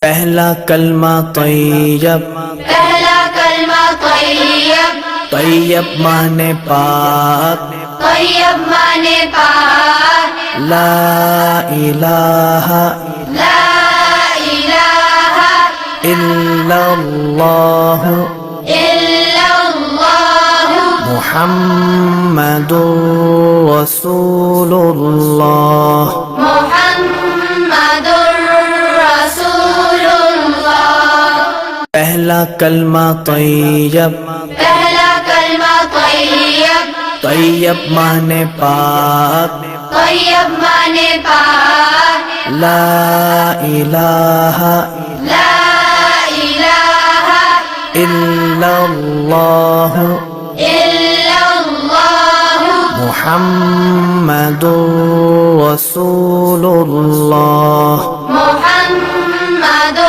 پہلا کلمہ طیب، پہلا کلمہ طیب، طیب مانے پاک، طیب مانے پاک، لا الہ لا الہ الا اللہ الا اللہ محمد رسول اللہ۔ محمد رسول اللہ۔ پہلا کلمہ طیب، پہلا کلمہ طیب، طیب مانے پاک، طیب مانے پاک، لا الہ لا الہ الا اللہ الا اللہ محمد رسول اللہ۔ محمد